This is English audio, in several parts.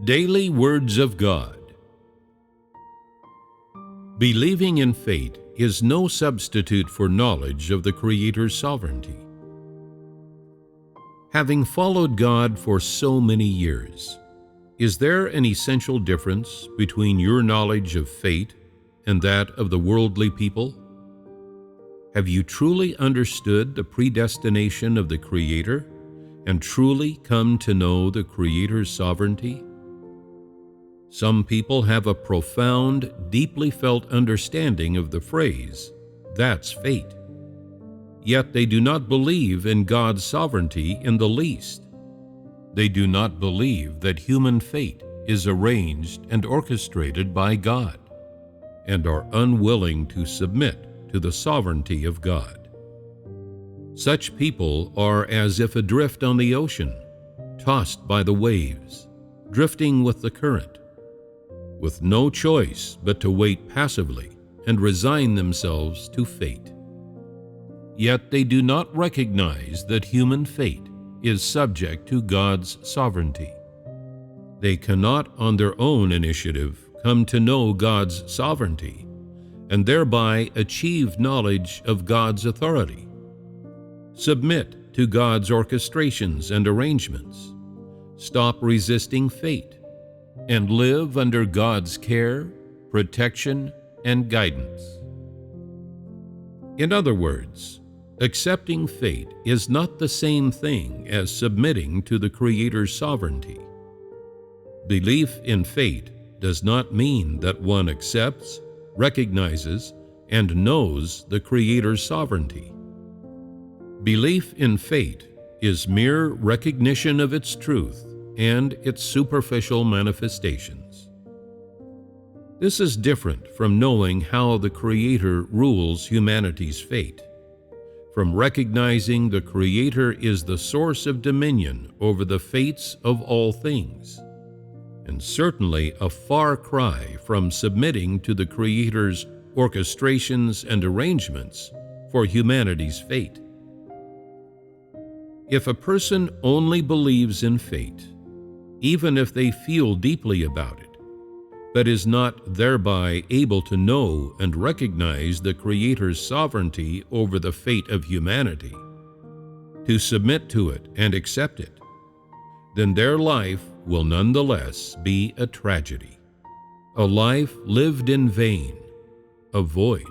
Daily Words of God. Believing in fate is no substitute for knowledge of the Creator's sovereignty. Having followed God for so many years, is there an essential difference between your knowledge of fate and that of the worldly people? Have you truly understood the predestination of the Creator and truly come to know the Creator's sovereignty? Some people have a profound, deeply felt understanding of the phrase, "That's fate." Yet they do not believe in God's sovereignty in the least. They do not believe that human fate is arranged and orchestrated by God, and are unwilling to submit to the sovereignty of God. Such people are as if adrift on the ocean, tossed by the waves, drifting with the current, with no choice but to wait passively and resign themselves to fate. Yet they do not recognize that human fate is subject to God's sovereignty. They cannot on their own initiative come to know God's sovereignty and thereby achieve knowledge of God's authority, submit to God's orchestrations and arrangements, stop resisting fate, and live under God's care, protection, and guidance. In other words, accepting fate is not the same thing as submitting to the Creator's sovereignty. Belief in fate does not mean that one accepts, recognizes, and knows the Creator's sovereignty. Belief in fate is mere recognition of its truth and its superficial manifestations. This is different from knowing how the Creator rules humanity's fate, from recognizing the Creator is the source of dominion over the fates of all things, and certainly a far cry from submitting to the Creator's orchestrations and arrangements for humanity's fate. If a person only believes in fate, even if they feel deeply about it, but is not thereby able to know and recognize the Creator's sovereignty over the fate of humanity, to submit to it and accept it, then their life will nonetheless be a tragedy, a life lived in vain, a void.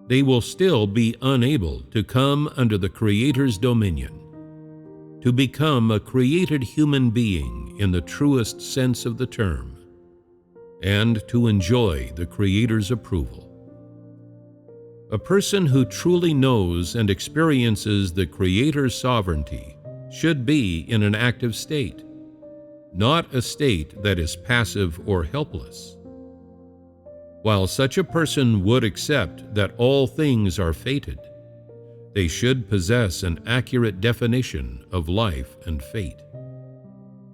They will still be unable to come under the Creator's dominion, to become a created human being in the truest sense of the term, and to enjoy the Creator's approval. A person who truly knows and experiences the Creator's sovereignty should be in an active state, not a state that is passive or helpless. While such a person would accept that all things are fated, they should possess an accurate definition of life and fate.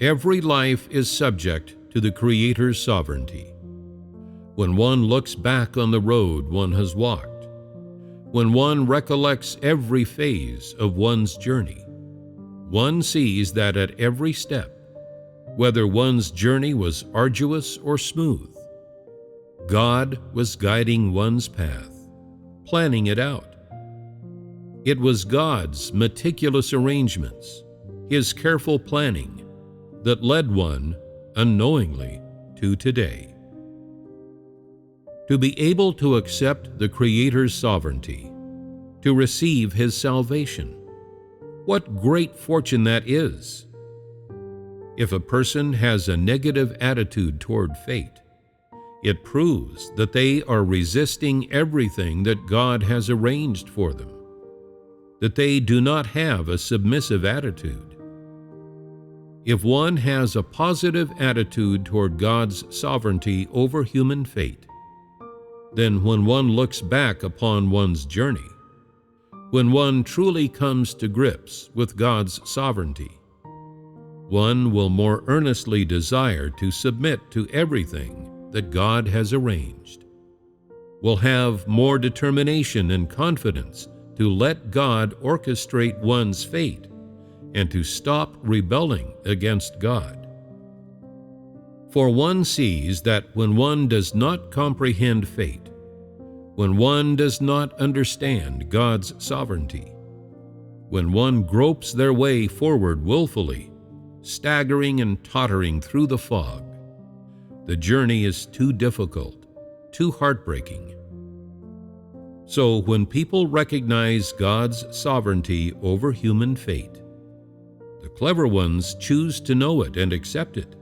Every life is subject to the Creator's sovereignty. When one looks back on the road one has walked, when one recollects every phase of one's journey, one sees that at every step, whether one's journey was arduous or smooth, God was guiding one's path, planning it out. It was God's meticulous arrangements, His careful planning, that led one, unknowingly, to today. To be able to accept the Creator's sovereignty, to receive His salvation, what great fortune that is! If a person has a negative attitude toward fate, it proves that they are resisting everything that God has arranged for them, that they do not have a submissive attitude. If one has a positive attitude toward God's sovereignty over human fate, then when one looks back upon one's journey, when one truly comes to grips with God's sovereignty, one will more earnestly desire to submit to everything that God has arranged, will have more determination and confidence to let God orchestrate one's fate and to stop rebelling against God, For one sees that when one does not comprehend fate, when one does not understand God's sovereignty, when one gropes their way forward willfully, staggering and tottering through the fog, the journey is too difficult, too heartbreaking. So when people recognize God's sovereignty over human fate, the clever ones choose to know it and accept it,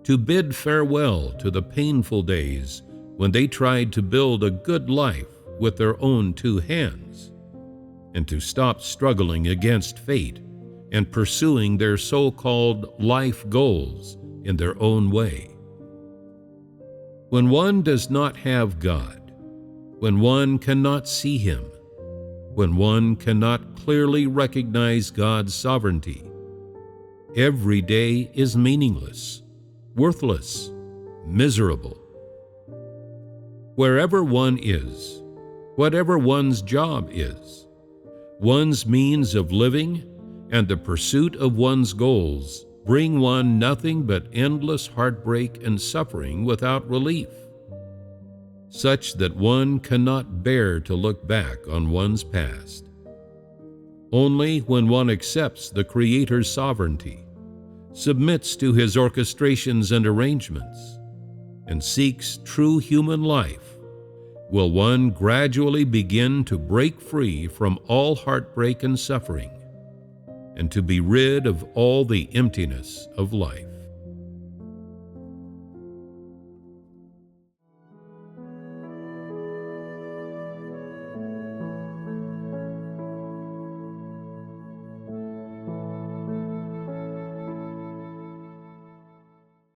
to bid farewell to the painful days when they tried to build a good life with their own two hands, and to stop struggling against fate and pursuing their so-called life goals in their own way. When one does not have God, when one cannot see Him, when one cannot clearly recognize God's sovereignty, every day is meaningless, worthless, miserable. Wherever one is, whatever one's job is, one's means of living and the pursuit of one's goals bring one nothing but endless heartbreak and suffering without relief, such that one cannot bear to look back on one's past. Only when one accepts the Creator's sovereignty, submits to His orchestrations and arrangements, and seeks true human life, will one gradually begin to break free from all heartbreak and suffering, and to be rid of all the emptiness of life.